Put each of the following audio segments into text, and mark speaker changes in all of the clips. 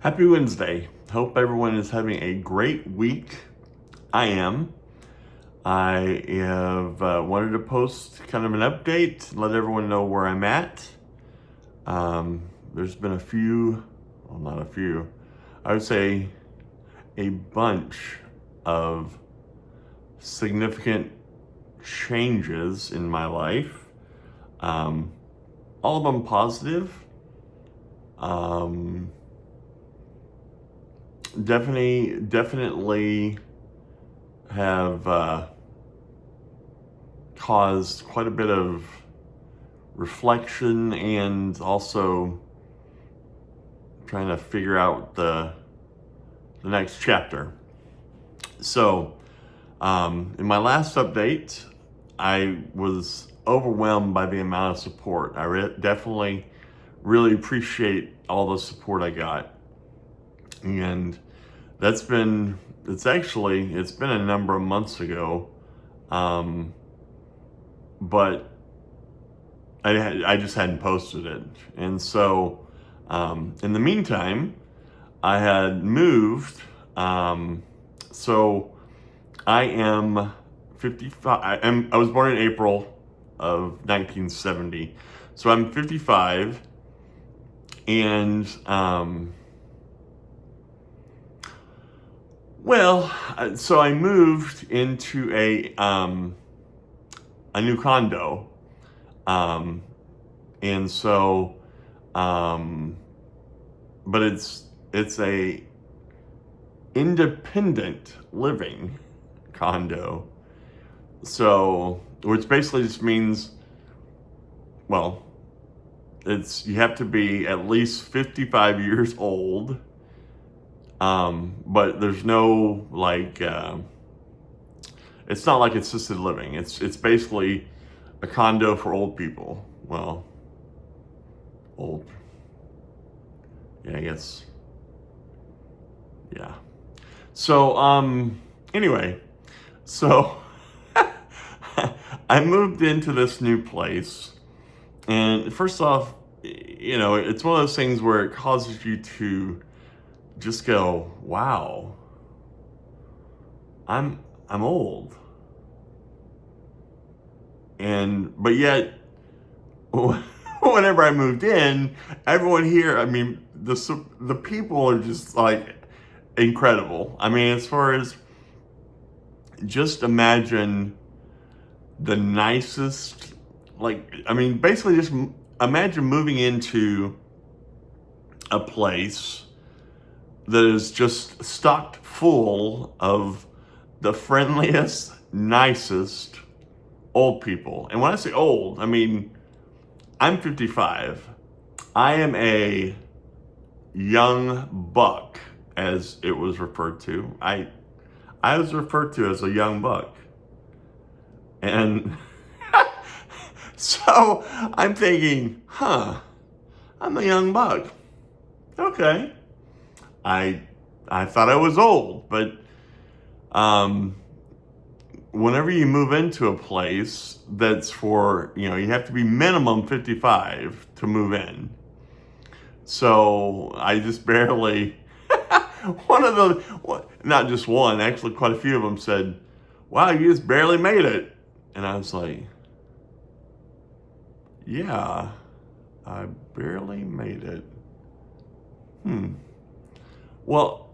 Speaker 1: Happy Wednesday. Hope everyone is having a great week. I am. I have wanted to post kind of an update, let everyone know where I'm at. There's been a few, well, not a few, I would say a bunch of significant changes in my life. All of them positive. Definitely have caused quite a bit of reflection and also trying to figure out the next chapter. So, in my last update, I was overwhelmed by the amount of support. I definitely really appreciate all the support I got. And it's been a number of months ago, but I just hadn't posted it. And so, in the meantime, I had moved. So I am 55. I was born in April of 1970. So I'm 55, and so I moved into a new condo, and so, but it's a independent living condo. So, which basically just means, well, you have to be at least 55 years old. But there's no it's not like assisted living. It's basically a condo for old people. Well, old. Yeah, I guess. Yeah. So, anyway, so I moved into this new place, and first off, it's one of those things where it causes you to just go, wow, I'm old. But yet, whenever I moved in, everyone here, I mean, the people are just like incredible. I mean, as far as, just imagine the nicest, basically just imagine moving into a place that is just stocked full of the friendliest, nicest old people. And when I say old, I mean, I'm 55. I am a young buck, as it was referred to. I was referred to as a young buck. And so I'm thinking, I'm a young buck. Okay. I thought I was old, but whenever you move into a place that's for, you have to be minimum 55 to move in. So I just barely, not just one, actually quite a few of them said, wow, you just barely made it. And I was like, yeah, I barely made it. Well,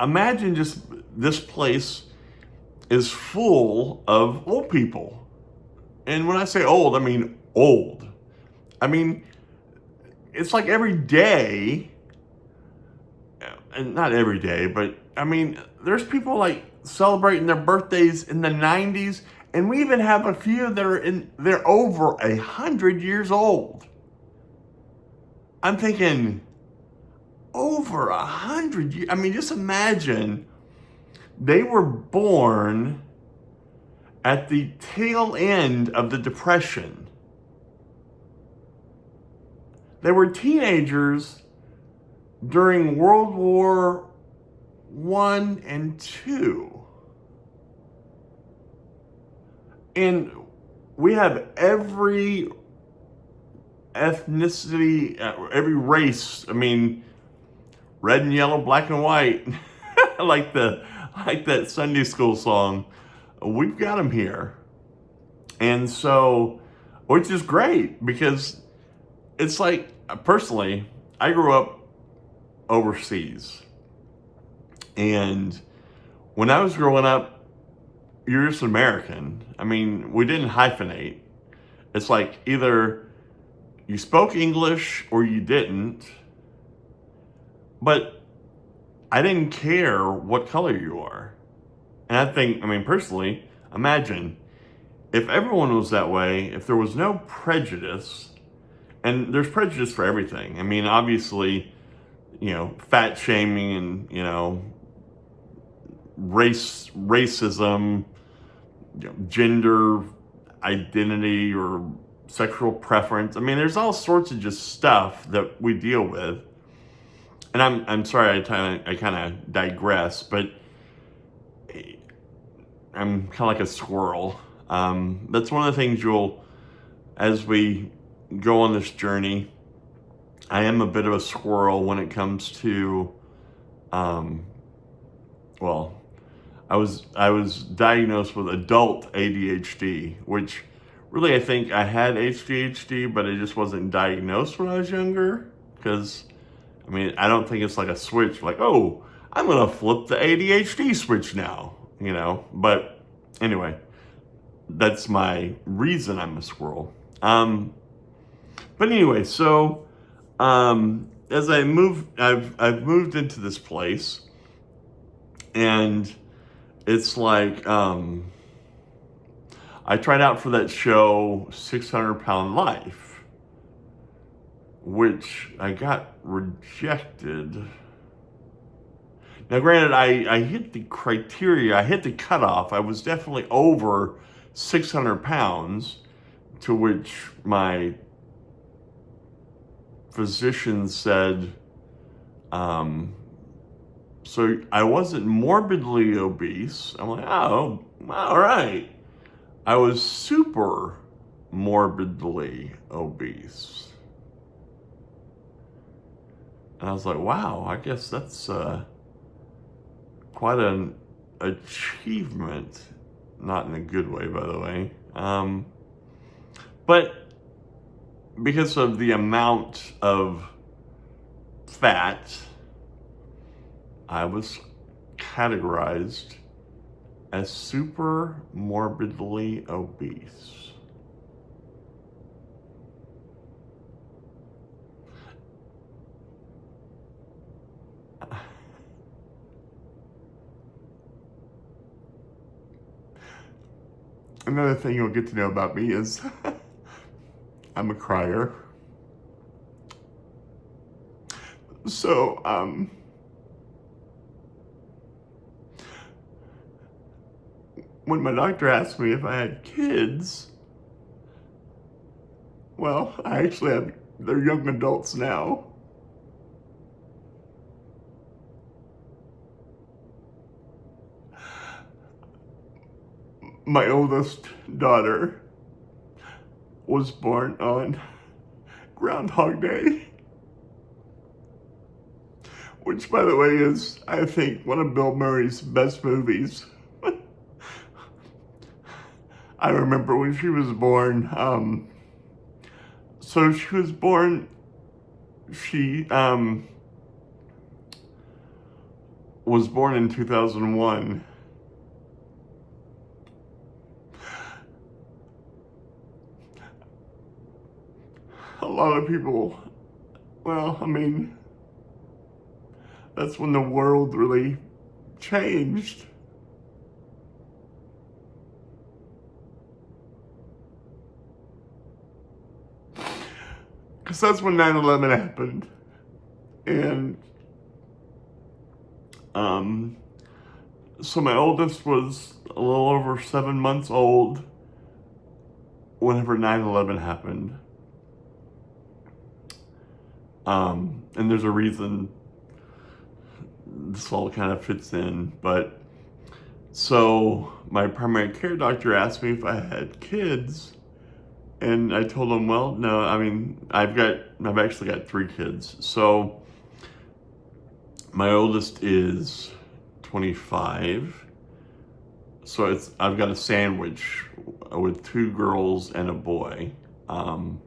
Speaker 1: imagine just this place is full of old people. And when I say old, I mean old. I mean, it's like every day, and not every day, but I mean, there's people like celebrating their birthdays in the 90s, and we even have a few that they're over 100 years old. I'm thinking, over 100 years. I mean, just imagine they were born at the tail end of the Depression. They were teenagers during World War I and II. And we have every ethnicity, every race, red and yellow, black and white, like that Sunday school song. We've got them here, and so, which is great because it's like, personally, I grew up overseas, and when I was growing up, you're just American. I mean, we didn't hyphenate. It's like either you spoke English or you didn't, but I didn't care what color you are. And I think, I mean, personally, imagine if everyone was that way, if there was no prejudice, and there's prejudice for everything. I mean, obviously, fat shaming and, racism, gender identity or sexual preference. I mean, there's all sorts of just stuff that we deal with. And I'm sorry, I kind of digress, but I'm kind of like a squirrel. That's one of the things as we go on this journey, I am a bit of a squirrel when it comes to, well, I was diagnosed with adult ADHD, which really I think I had ADHD, but it just wasn't diagnosed when I was younger. Because, I mean, I don't think it's like a switch, like, oh, I'm gonna flip the ADHD switch now, But anyway, that's my reason I'm a squirrel. But anyway, so as I've moved into this place, and it's like I tried out for that show 600 Pound Life, which I got rejected. Now, granted, I hit the criteria, I hit the cutoff. I was definitely over 600 pounds, to which my physician said, so I wasn't morbidly obese. I'm like, oh, all right. I was super morbidly obese. And I was like, wow, I guess that's quite an achievement. Not in a good way, by the way. But because of the amount of fat, I was categorized as super morbidly obese. Another thing you'll get to know about me is I'm a crier. So, when my doctor asked me if I had kids, well, I actually have, they're young adults now. My oldest daughter was born on Groundhog Day, which, by the way, is, I think, one of Bill Murray's best movies. I remember when she was born, so she was born, she was born in 2001. A lot of people, well, I mean, that's when the world really changed. Because that's when 9/11 happened. And so my oldest was a little over 7 months old whenever 9/11 happened. And there's a reason this all kind of fits in, but so my primary care doctor asked me if I had kids, and I told him, well, no, I mean, I've actually got 3 kids. So My oldest is 25. So I've got a sandwich with 2 girls and a boy. Um,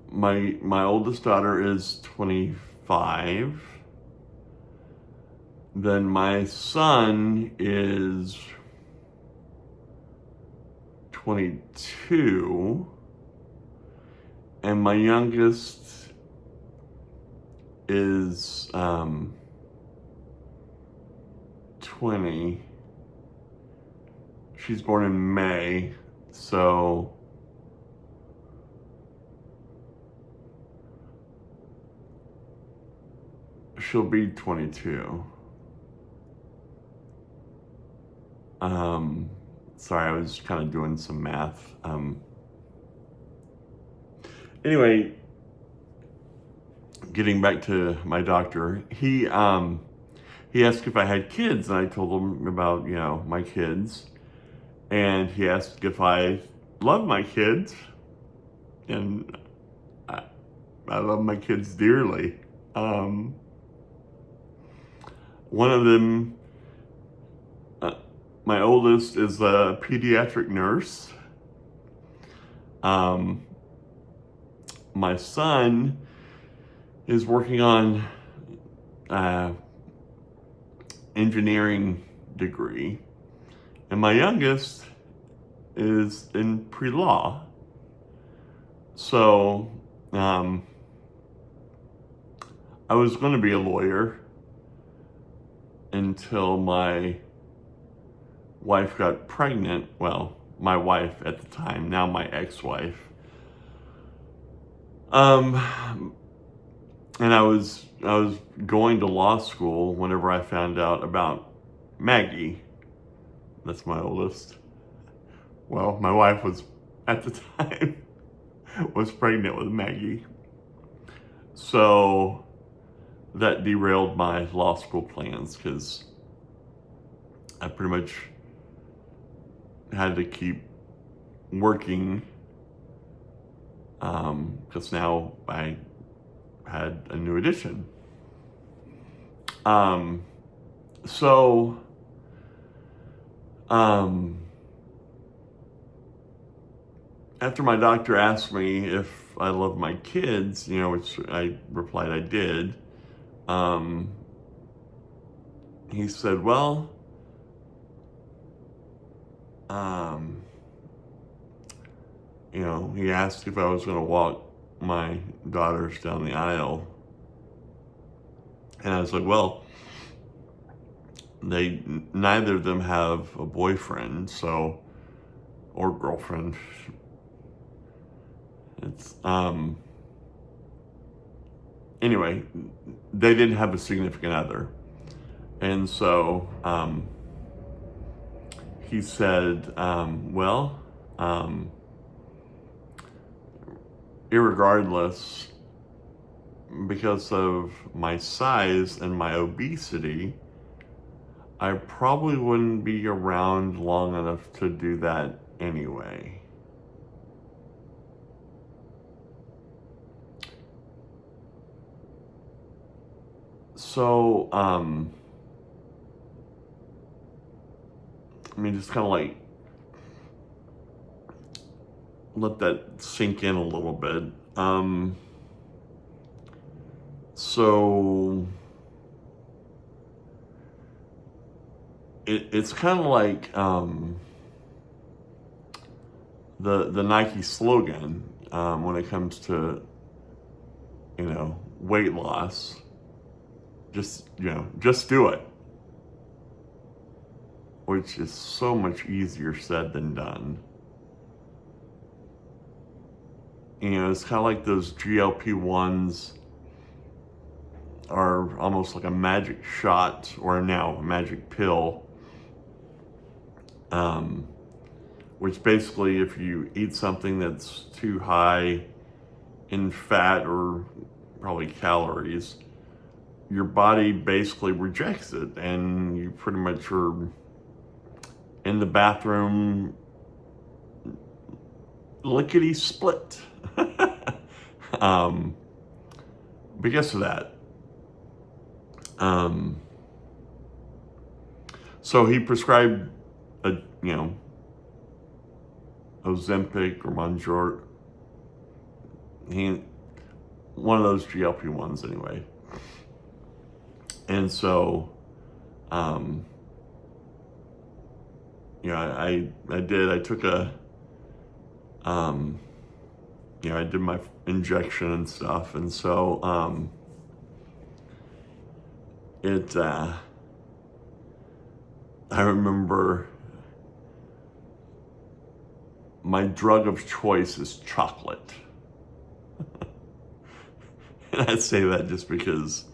Speaker 1: my oldest daughter is 25. Then my son is 22, and my youngest is 20. She's born in May, so she'll be 22. Sorry, I was kind of doing some math. Anyway, getting back to my doctor, he asked if I had kids, and I told him about, my kids. And he asked if I love my kids, and I love my kids dearly. One of them, my oldest, is a pediatric nurse. My son is working on engineering degree, and my youngest is in pre-law. So I was going to be a lawyer until my wife got pregnant. Well, my wife at the time, now my ex-wife. And I was going to law school whenever I found out about Maggie. That's my oldest. Well, my wife was, at the time, was pregnant with Maggie. So that derailed my law school plans, because I pretty much had to keep working, because now I had a new addition. After my doctor asked me if I love my kids, which I replied I did, he said, well, he asked if I was going to walk my daughters down the aisle. And I was like, well, neither of them have a boyfriend, or girlfriend. It's, anyway, they didn't have a significant other. And so, he said, well, irregardless, because of my size and my obesity, I probably wouldn't be around long enough to do that anyway. So, just kind of like let that sink in a little bit. So it's kind of like the Nike slogan when it comes to weight loss. Just do it, which is so much easier said than done. It's kind of like those GLP-1s are almost like a magic shot, or now a magic pill, which basically, if you eat something that's too high in fat or probably calories, your body basically rejects it, and you pretty much are in the bathroom lickety split because of that. Um, so he prescribed Ozempic or Monjor, one of those GLP-1s anyway. And so, I took I did my injection and stuff. And so, I remember my drug of choice is chocolate. And I say that just because,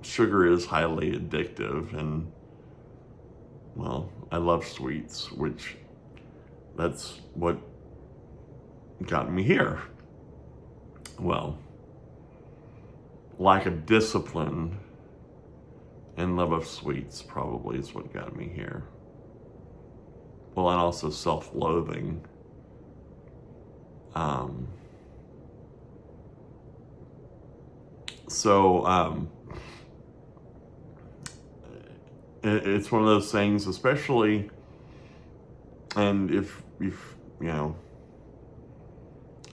Speaker 1: sugar is highly addictive, and, well, I love sweets, which that's what got me here. Well, lack of discipline and love of sweets probably is what got me here. Well, and also self-loathing. It's one of those things, especially, and if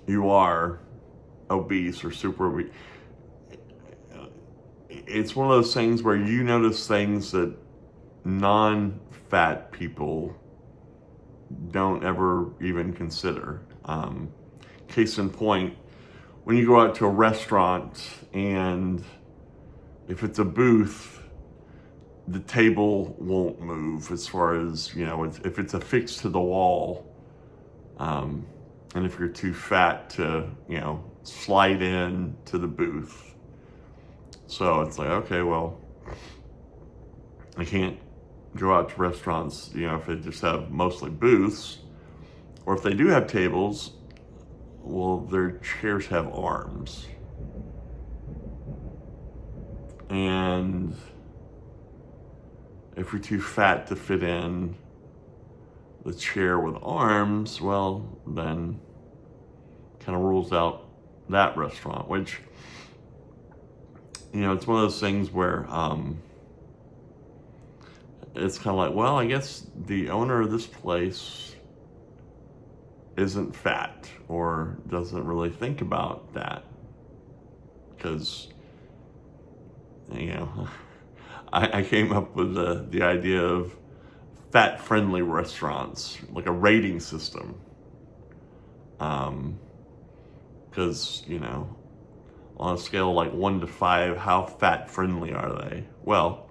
Speaker 1: you are obese or super obese, it's one of those things where you notice things that non-fat people don't ever even consider. Case in point, when you go out to a restaurant and if it's a booth, the table won't move as far as, if it's affixed to the wall. And if you're too fat to, slide in to the booth. So it's like, okay, well, I can't go out to restaurants, if they just have mostly booths, or if they do have tables, well, their chairs have arms. And if you're too fat to fit in the chair with arms, well, then kind of rules out that restaurant, which, it's one of those things where it's kind of like, well, I guess the owner of this place isn't fat or doesn't really think about that, because I came up with the idea of fat-friendly restaurants, like a rating system, because on a scale of like 1 to 5, how fat-friendly are they? Well,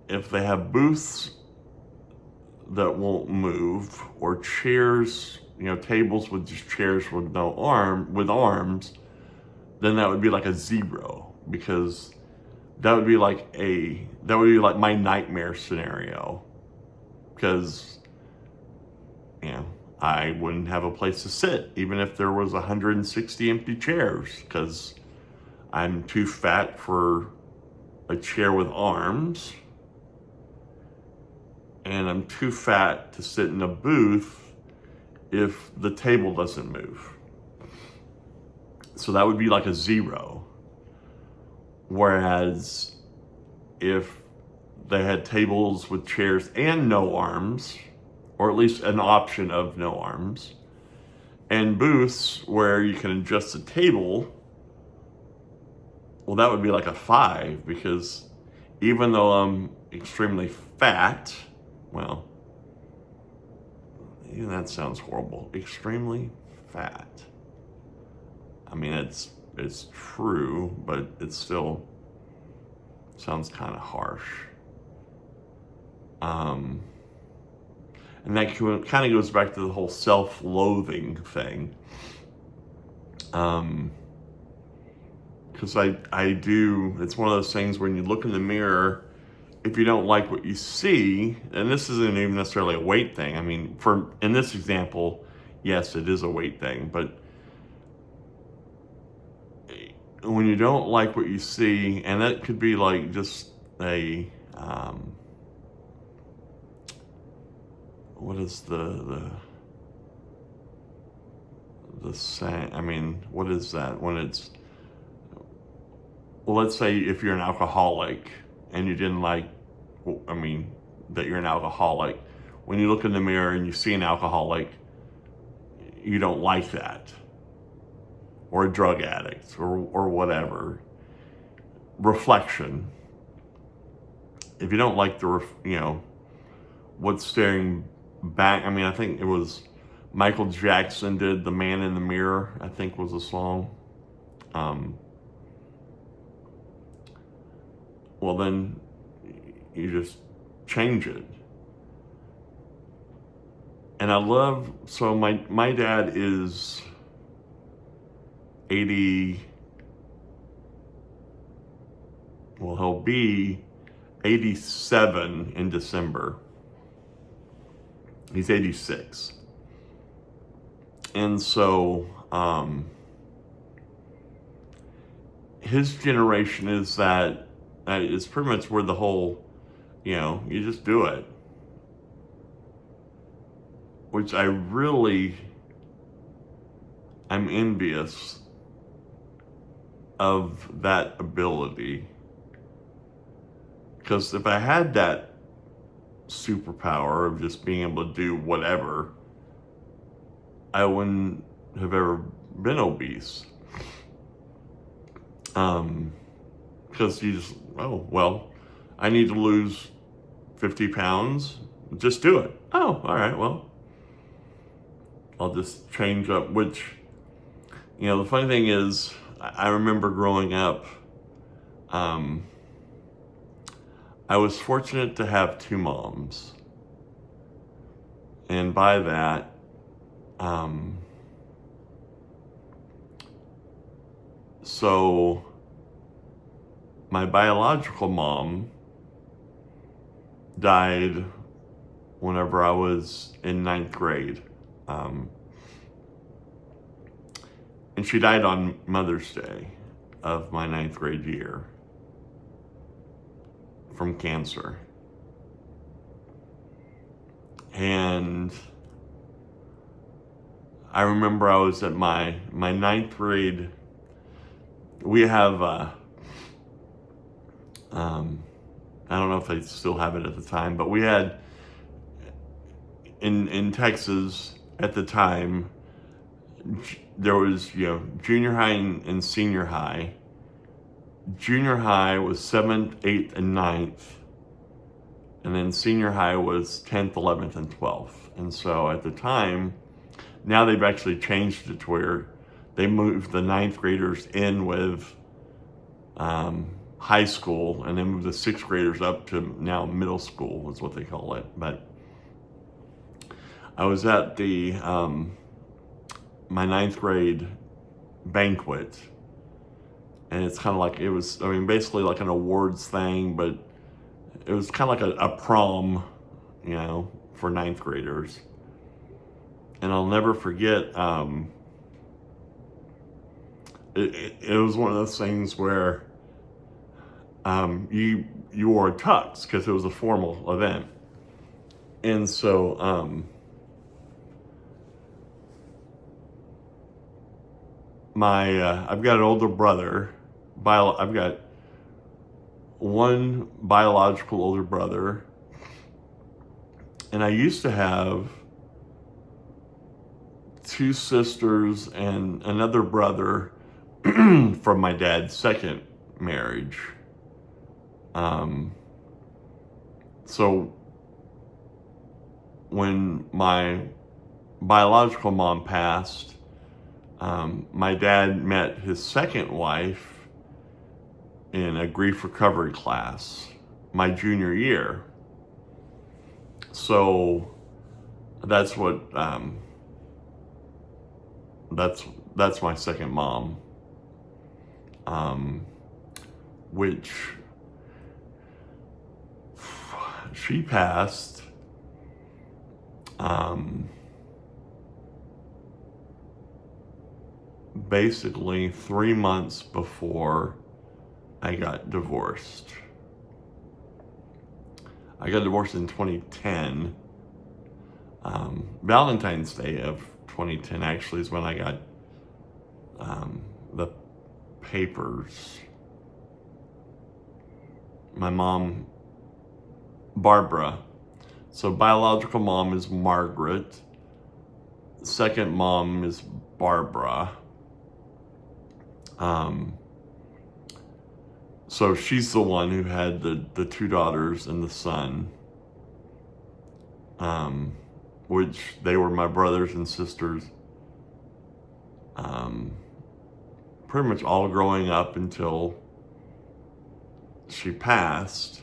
Speaker 1: if they have booths that won't move, or chairs, tables with just chairs with arms, then that would be like a 0, because that would be like my nightmare scenario, because I wouldn't have a place to sit even if there was 160 empty chairs, because I'm too fat for a chair with arms, and I'm too fat to sit in a booth if the table doesn't move. So that would be like a 0. Whereas if they had tables with chairs and no arms, or at least an option of no arms, and booths where you can adjust the table, well, that would be like a 5, because even though I'm extremely fat, well, that sounds horrible. Extremely fat. I mean, it's true, but it still sounds kind of harsh. And that kind of goes back to the whole self-loathing thing. Because I do, it's one of those things when you look in the mirror, if you don't like what you see, and this isn't even necessarily a weight thing. I mean, in this example, yes, it is a weight thing, but when you don't like what you see, and that could be like just a, what is the saying? I mean, what is that? When it's well, let's say if you're an alcoholic and you didn't like, I mean, that you're an alcoholic, when you look in the mirror and you see an alcoholic, you don't like that, or a drug addict, or whatever. Reflection. If you don't like what's staring back, I mean, I think it was Michael Jackson did "The Man in the Mirror," I think was a song. Well, then you just change it. And I love, so my dad is 80, well, he'll be 87 in December. He's 86. And so, his generation is that it's pretty much where the whole, you just do it. Which I'm envious of that ability. Because if I had that superpower of just being able to do whatever, I wouldn't have ever been obese. Because you just, oh, well, I need to lose 50 pounds. Just do it. Oh, all right, well, I'll just change up, which, the funny thing is, I remember growing up, I was fortunate to have two moms. And by that, so my biological mom died whenever I was in 9th grade. And she died on Mother's Day of my 9th grade year from cancer. And I remember I was at my 9th grade. We have, I don't know if they still have it at the time, but we had, in Texas at the time, there was, junior high and senior high. Junior high was 7th, 8th, and 9th. And then senior high was 10th, 11th, and 12th. And so at the time, now they've actually changed it to where they moved the 9th graders in with high school, and then moved the 6th graders up to now middle school is what they call it. But I was at the my 9th grade banquet, and it's kind of like, it was, basically like an awards thing, but it was kind of like a prom, for 9th graders. And I'll never forget, it was one of those things where you wore a tux because it was a formal event. And so I've got an older brother. I've got one biological older brother, and I used to have 2 sisters and another brother from my dad's second marriage. So when my biological mom passed, my dad met his second wife in a grief recovery class my junior year. So that's what, that's my second mom, which she passed basically 3 months before I got divorced. I got divorced in 2010. Valentine's Day of 2010 actually is when I got the papers. my mom, Barbara. So biological mom is Margaret. Second mom is Barbara. So she's the one who had the two daughters and the son, which they were my brothers and sisters, pretty much all growing up until she passed.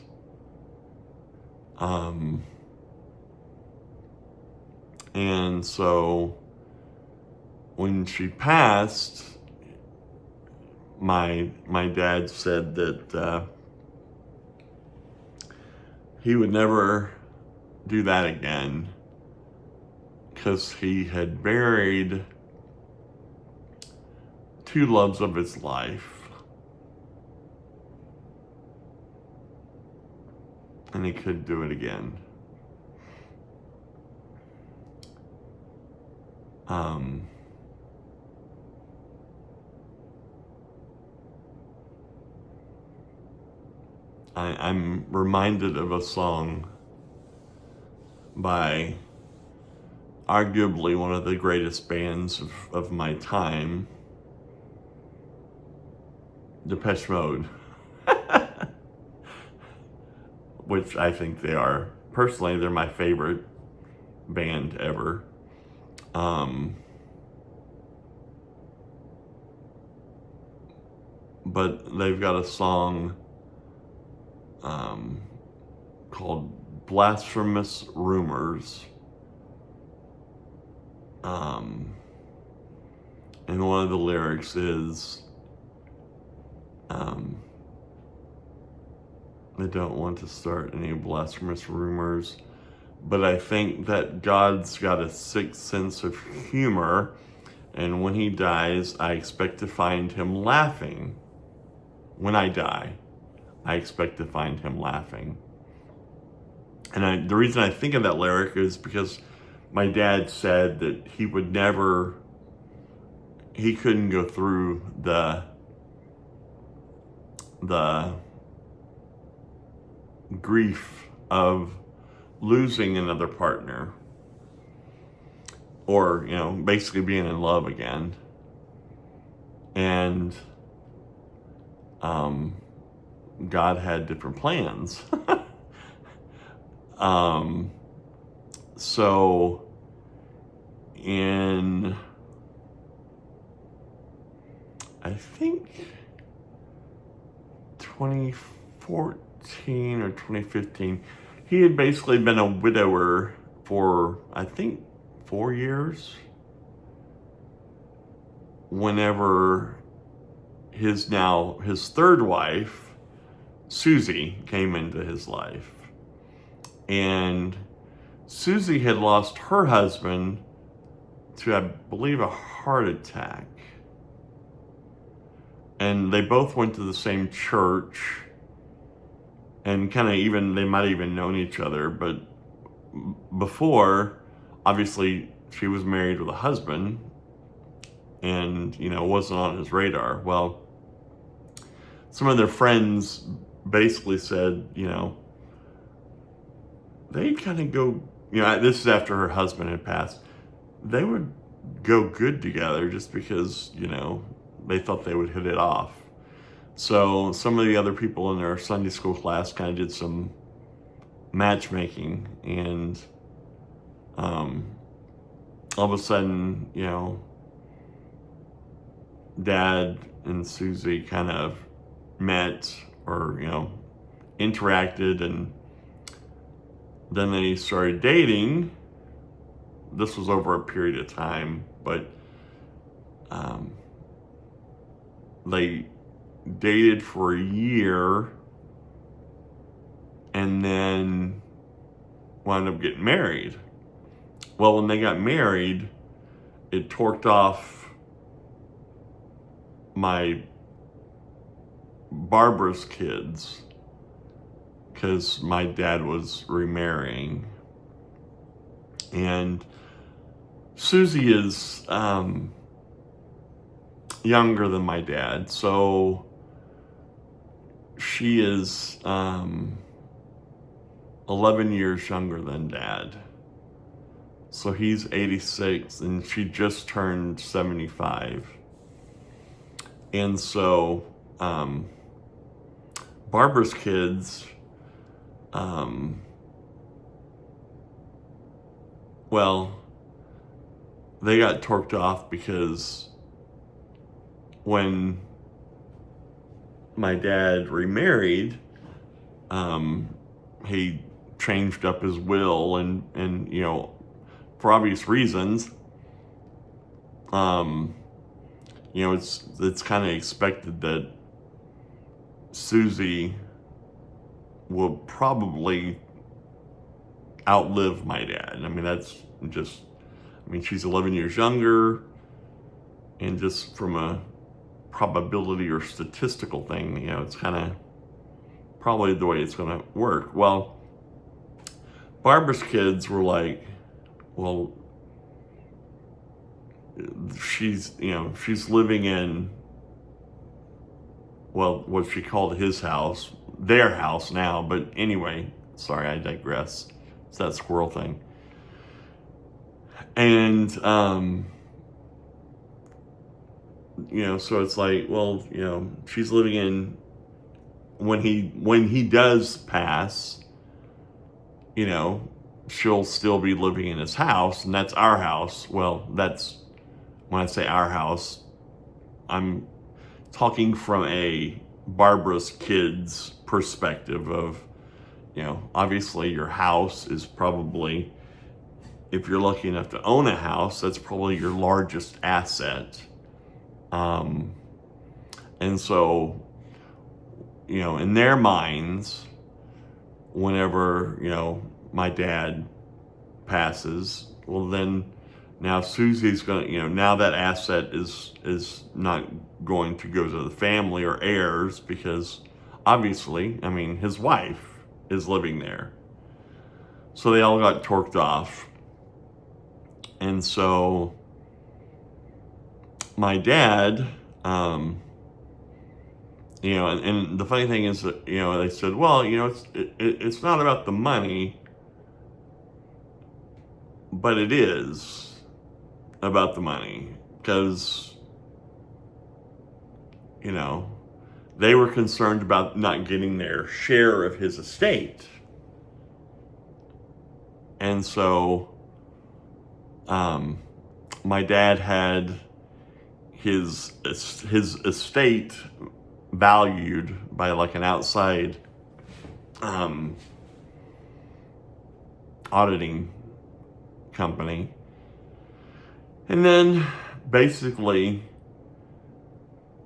Speaker 1: And so when she passed, my dad said that he would never do that again because he had buried two loves of his life, and he could do it again. I'm reminded of a song by arguably one of the greatest bands of my time, Depeche Mode, which I think they are. Personally, they're my favorite band ever. But they've got a song called Blasphemous Rumors. And one of the lyrics is, I don't want to start any blasphemous rumors, but I think that God's got a sixth sense of humor, and when he dies, I expect to find him laughing. When I die, I expect to find him laughing. And the reason I think of that lyric is because my dad said that he couldn't go through the grief of losing another partner, or, basically being in love again. And God had different plans. So in, I think 2014 or 2015, he had basically been a widower for, I think, 4 years, whenever his third wife, Susie, came into his life. And Susie had lost her husband to, I believe, a heart attack. And they both went to the same church, and kind of they might even known each other. But before, obviously, she was married with a husband, and, wasn't on his radar. Well, some of their friends basically said, they kind of go, this is after her husband had passed, they would go good together just because, they thought they would hit it off. So some of the other people in their Sunday school class kind of did some matchmaking, and all of a sudden, Dad and Susie kind of met, or, interacted, and then they started dating. This was over a period of time, but they dated for a year and then wound up getting married. Well, when they got married, it torqued off my Barbara's kids, because my dad was remarrying. And Susie is younger than my dad, so she is 11 years younger than Dad. So he's 86 and she just turned 75. And so Barbara's kids, well, they got torqued off because when my dad remarried, he changed up his will and you know, for obvious reasons, you know, it's kind of expected that Susie will probably outlive my dad. I mean, that's just, I mean, she's 11 years younger, and just from a probability or statistical thing, you know, it's kind of probably the way it's going to work. Well, Barbara's kids were like, well, she's, you know, she's living in, well, what she called his house, their house now, but anyway, sorry, I digress. It's that squirrel thing. And, you know, so it's like, well, you know, she's living in, when he does pass, you know, she'll still be living in his house, and that's our house. Well, that's, when I say our house, I'm talking from a Barbara's kids perspective of, you know, obviously your house is probably, if you're lucky enough to own a house, that's probably your largest asset. And so, you know, in their minds, whenever, you know, my dad passes, well then now Susie's gonna, you know, now that asset is not going to go to the family or heirs, because obviously, I mean, his wife is living there. So they all got torqued off. And so my dad, you know, and the funny thing is that, you know, they said, well, you know, it's not about the money, but it is about the money, because, you know, they were concerned about not getting their share of his estate. And so my dad had his estate valued by like an outside auditing company, and then basically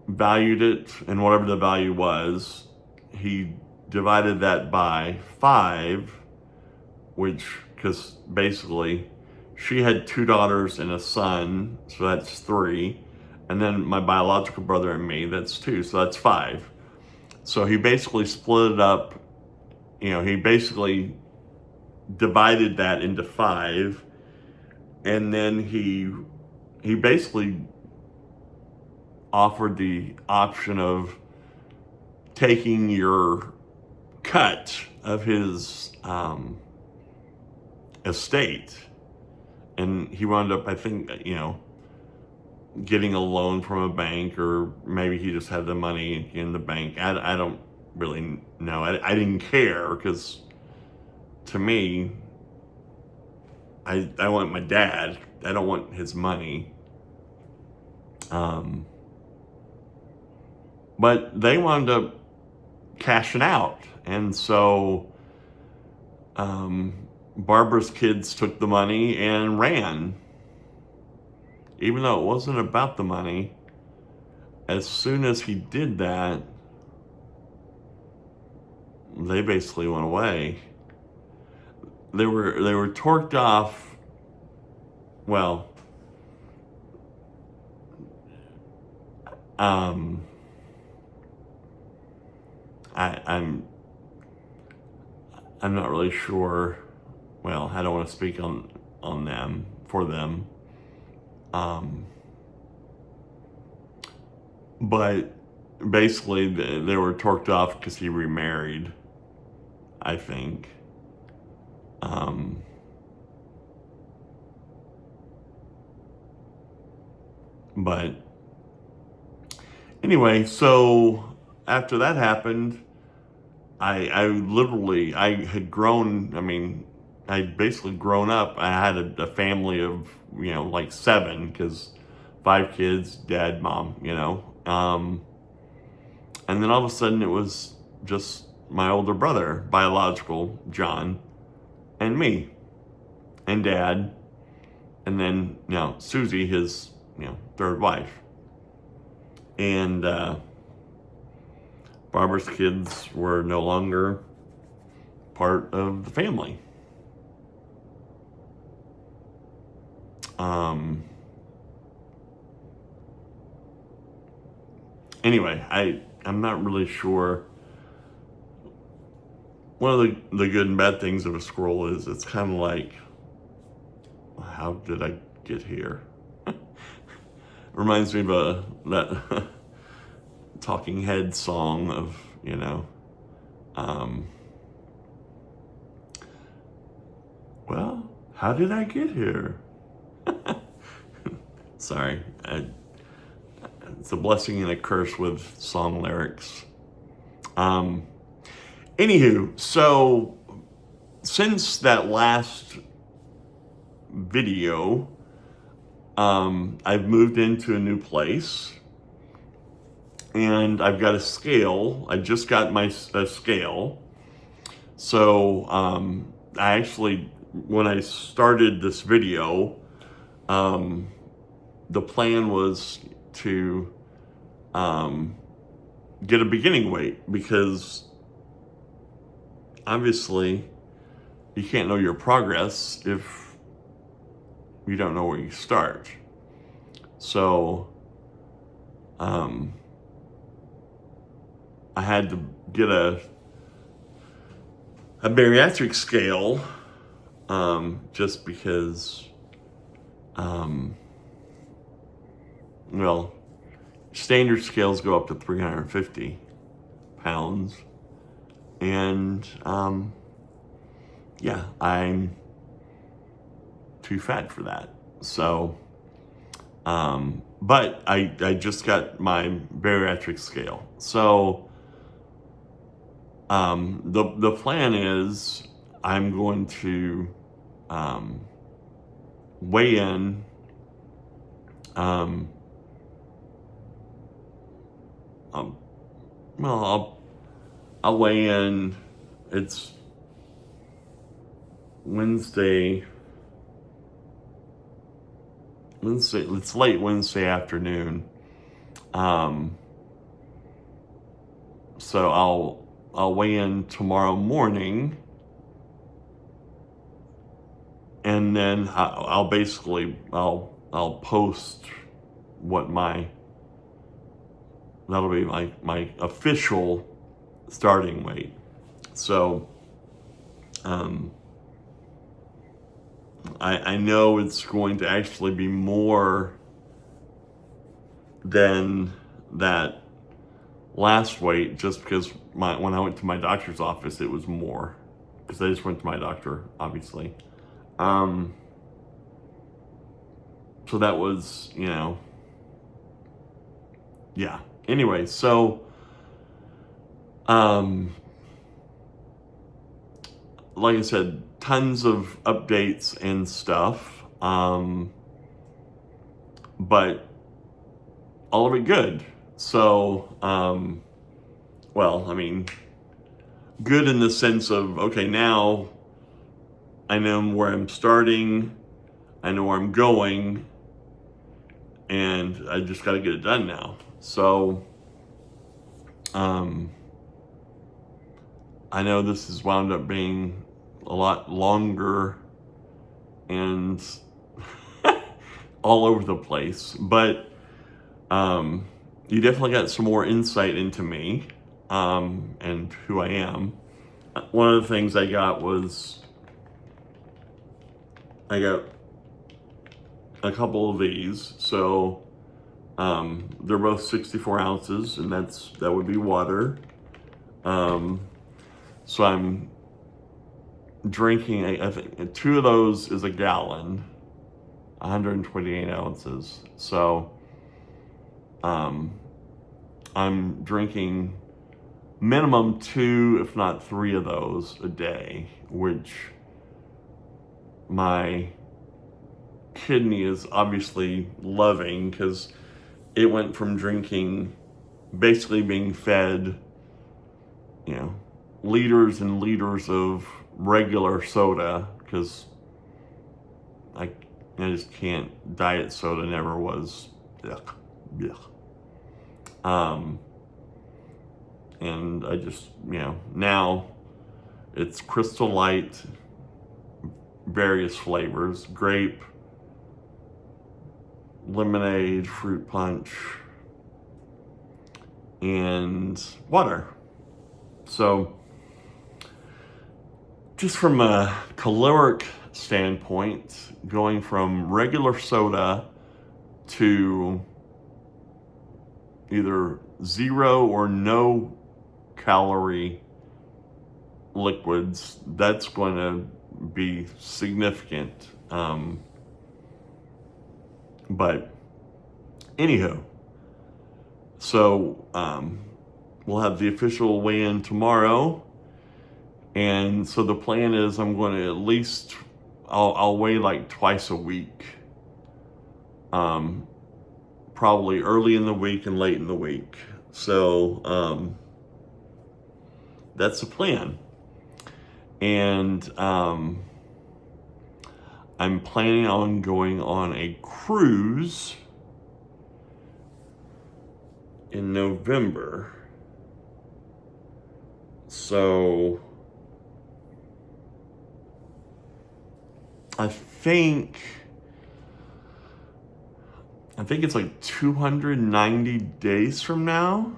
Speaker 1: valued it, and whatever the value was, he divided that by 5, which, because basically she had 2 daughters and a son, so that's 3. And then my biological brother and me, that's 2, so that's 5. So he basically split it up, you know, he basically divided that into 5. And then he basically offered the option of taking your cut of his estate. And he wound up, I think, you know, getting a loan from a bank, or maybe he just had the money in the bank. I don't really know. I didn't care, because to me, I want my dad. I don't want his money. But they wound up cashing out. And so Barbara's kids took the money and ran. Even though it wasn't about the money, as soon as he did that, they basically went away. They were torqued off. Well, I'm not really sure. Well, I don't want to speak on them, for them. But basically they were torqued off because he remarried, I think. But anyway, so after that happened, I had grown. I mean, I'd basically grown up. I had a family of, like 7, because 5 kids, dad, mom, and then all of a sudden it was just my older brother, biological, John, and me, and dad, and then, Susie, his, 3rd wife. And Barbara's kids were no longer part of the family. Anyway, I'm not really sure. One of the good and bad things of a scroll is it's kind of like, how did I get here? Reminds me of that Talking Head song of, well, how did I get here? Sorry, it's a blessing and a curse with song lyrics. Anywho, so since that last video, I've moved into a new place, and I've got a scale. I just got a scale. So I actually, when I started this video, the plan was to get a beginning weight, because obviously you can't know your progress if you don't know where you start. So I had to get a bariatric scale, just because, well, standard scales go up to 350 pounds. And, yeah, I'm too fat for that. So, but I just got my bariatric scale. So, the plan is I'm going to, weigh in, well, I'll weigh in. It's Wednesday. It's late Wednesday afternoon. So I'll weigh in tomorrow morning, and then I'll basically post what that'll be my official starting weight. So I know it's going to actually be more than that last weight, just because when I went to my doctor's office, it was more, because I just went to my doctor, obviously. So that was, yeah. Anyway, so like I said, tons of updates and stuff, but all of it good. So, well, I mean, good in the sense of, okay, now I know where I'm starting, I know where I'm going, and I just got to get it done now. So, I know this has wound up being a lot longer and all over the place, but you definitely got some more insight into me, and who I am. One of the things I got was, I got a couple of these. So They're both 64 ounces, and that would be water. So I'm drinking, I think two of those is a gallon, 128 ounces. So I'm drinking minimum 2, if not 3 of those a day, which my kidney is obviously loving, because it went from drinking, basically being fed, liters and liters of regular soda, because I just can't. Diet soda never was. Yuck, yuck. And I just, now it's Crystal Light, various flavors: grape, lemonade, fruit punch, and water. So, just from a caloric standpoint, going from regular soda to either 0 or no calorie liquids, that's going to be significant. But anywho, so we'll have the official weigh-in tomorrow, and so the plan is I'm going to at least I'll weigh like twice a week, probably early in the week and late in the week. So that's the plan. And I'm planning on going on a cruise in November. So I think it's like 290 days from now.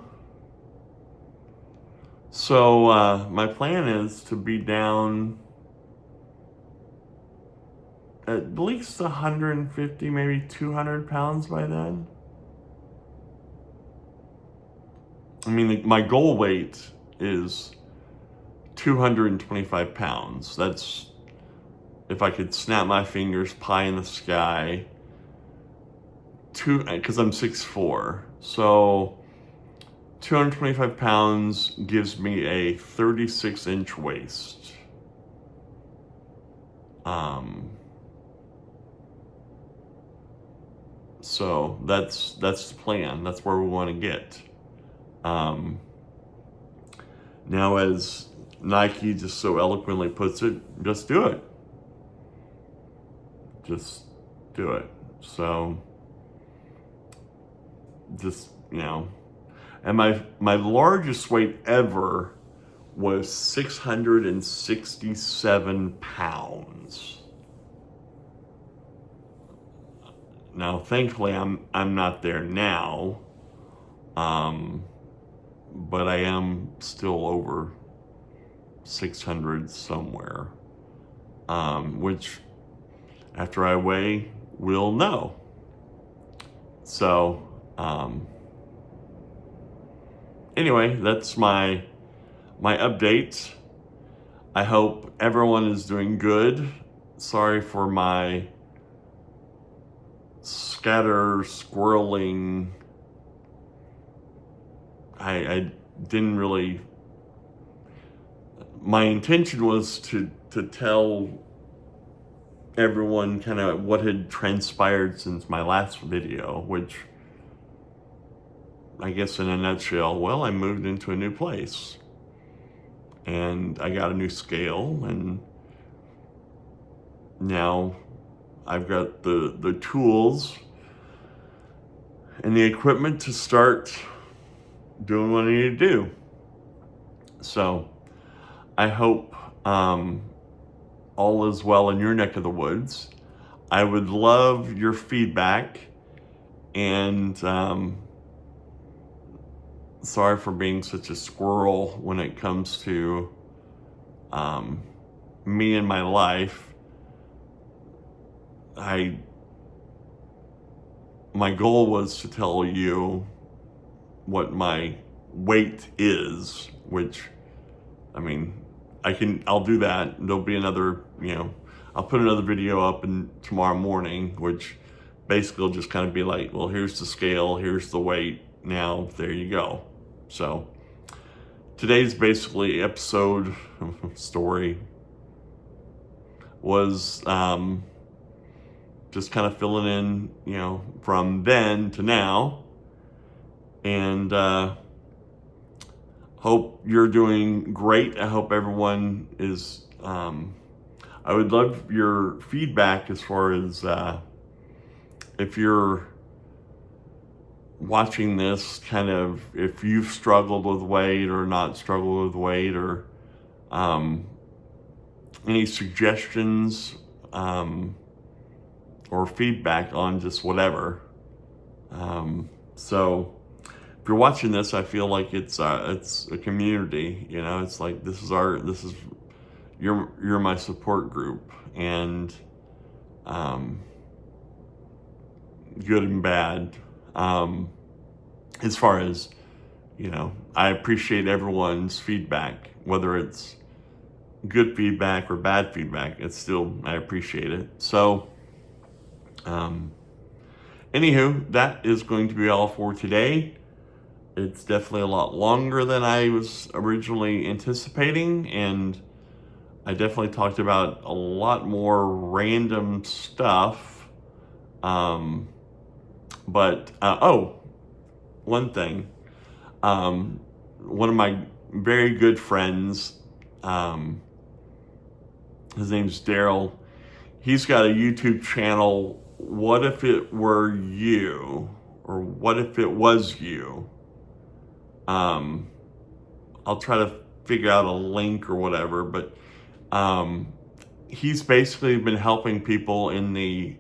Speaker 1: So my plan is to be down at least 150, maybe 200 pounds by then. I mean, my goal weight is 225 pounds. That's, if I could snap my fingers, pie in the sky, because I'm 6'4". So 225 pounds gives me a 36-inch waist. So that's the plan. That's where we want to get. Now, as Nike just so eloquently puts it, just do it. Just do it. So just, and my largest weight ever was 667 pounds. Now, thankfully, I'm not there now, but I am still over 600 somewhere, which after I weigh, we'll know. So, anyway, that's my update. I hope everyone is doing good. Sorry for my squirreling. I didn't really. My intention was to tell everyone kind of what had transpired since my last video, which I guess in a nutshell, well, I moved into a new place and I got a new scale, and now I've got the tools and the equipment to start doing what I need to do. So I hope all is well in your neck of the woods. I would love your feedback, and sorry for being such a squirrel when it comes to me and my life. I my goal was to tell you what my weight is, which, I mean, I'll do that. There'll be another, I'll put another video up tomorrow morning, which basically will just kind of be like, well, here's the scale, here's the weight, now there you go. So today's basically episode story was just kind of filling in, from then to now. And hope you're doing great. I hope everyone is, I would love your feedback as far as if you're watching this, kind of if you've struggled with weight or not struggled with weight, or any suggestions or feedback on just whatever. So if you're watching this, I feel like it's a community. It's like you're my support group, and good and bad. As far as, I appreciate everyone's feedback, whether it's good feedback or bad feedback. I appreciate it. So, anywho, that is going to be all for today. It's definitely a lot longer than I was originally anticipating, and I definitely talked about a lot more random stuff. But one thing. One of my very good friends, his name's Daryl. He's got a YouTube channel, What If It Were You? Or What If It Was You? I'll try to figure out a link or whatever, but he's basically been helping people in the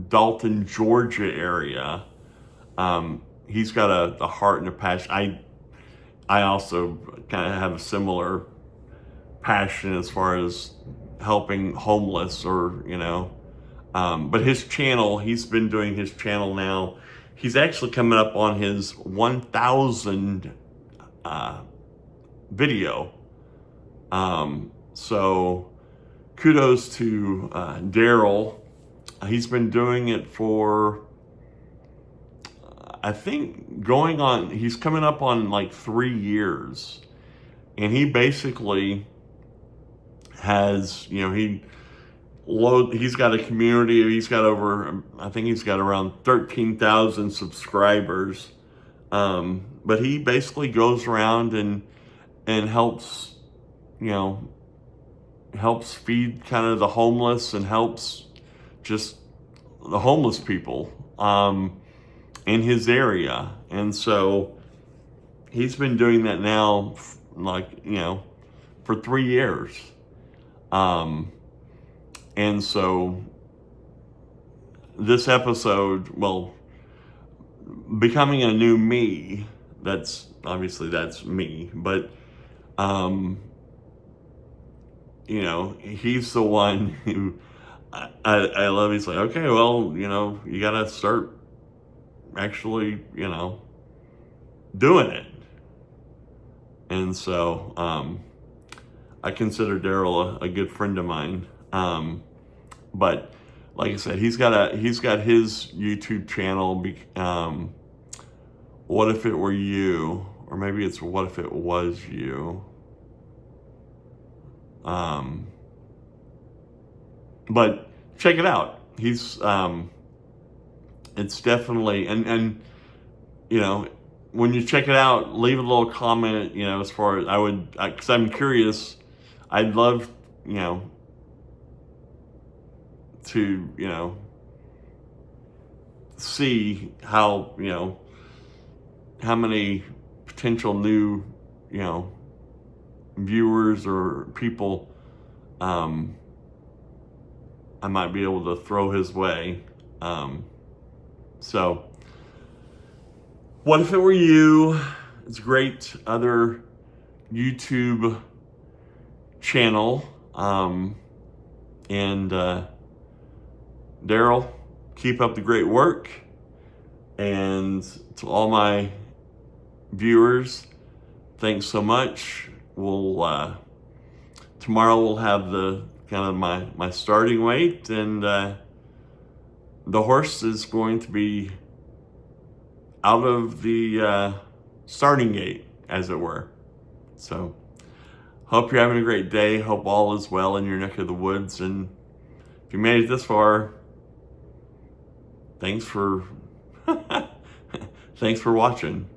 Speaker 1: Dalton, Georgia area. He's got a heart and a passion. I also kind of have a similar passion as far as helping homeless, or but his channel, he's been doing his channel now. He's actually coming up on his 1,000 video. So kudos to Daryl. He's been doing it for, I think he's coming up on like 3 years. And he basically has, he's got a community. He's got I think he's got around 13,000 subscribers. But he basically goes around and helps, helps feed kind of the homeless, and helps just the homeless people in his area. And so he's been doing that now, for 3 years. And so this episode, well, becoming a new me, that's me, but he's the one who I love. He's like, okay, well, you gotta start actually, doing it. And so I consider Daryl a good friend of mine. But like I said, he's got his YouTube channel, What If It Were You? Or maybe it's What If It Was You? But check it out. He's it's definitely, and when you check it out, leave a little comment, as far as because I'm curious. I'd love, to, see how, how many potential new, viewers or people I might be able to throw his way. So, What If It Were You? It's a great other YouTube channel. And Daryl, keep up the great work. And to all my viewers, thanks so much. We'll tomorrow we'll have the kind of my starting weight, and the horse is going to be out of the starting gate, as it were. So hope you're having a great day. Hope all is well in your neck of the woods. And if you made it this far, thanks for thanks for watching.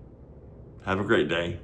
Speaker 1: Have a great day.